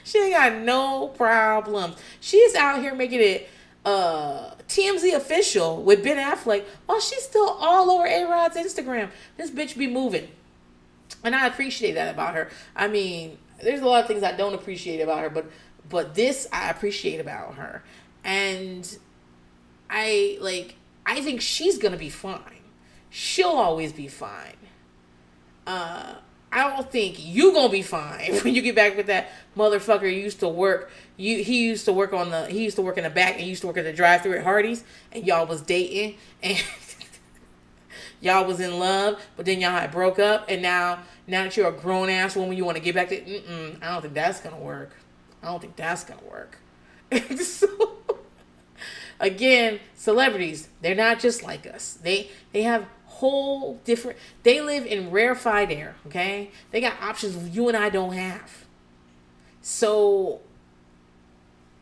She ain't got no problem. She's out here making it TMZ official with Ben Affleck while she's still all over A-Rod's Instagram. This bitch be moving. And I appreciate that about her. I mean, there's a lot of things I don't appreciate about her, but this I appreciate about her. And I think she's going to be fine. She'll always be fine. I don't think you going to be fine when you get back with that motherfucker who used to work. He used to work in the back and used to work at the drive-thru at Hardee's, and y'all was dating and y'all was in love, but then y'all had broke up, and now that you're a grown-ass woman, you want to get back to I don't think that's going to work. So, again, celebrities, they're not just like us. They have whole different, they live in rarefied air, okay? They got options you and I don't have. So,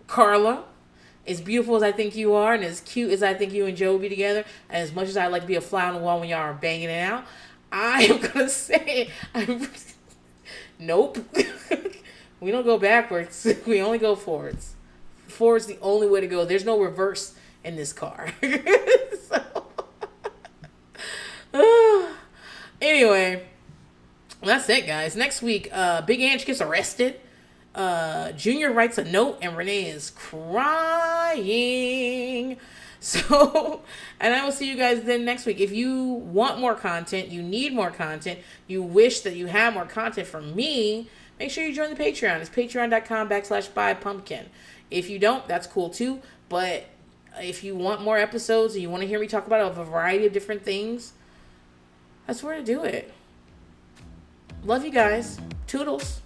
Carla, As beautiful as I think you are, and as cute as I think you and Joe will be together, and as much as I like to be a fly on the wall when y'all are banging it out, I am gonna say, nope. We don't go backwards. We only go forwards. Forward's the only way to go. There's no reverse in this car. Anyway, that's it, guys. Next week, Big Ange gets arrested. Junior writes a note, and Renee is crying. So, and I will see you guys then next week. If you want more content, you need more content, you wish that you had more content from me, make sure you join the Patreon. It's patreon.com/buypumpkin. If you don't, that's cool too. But if you want more episodes and you want to hear me talk about a variety of different things, that's where to do it. Love you guys. Toodles.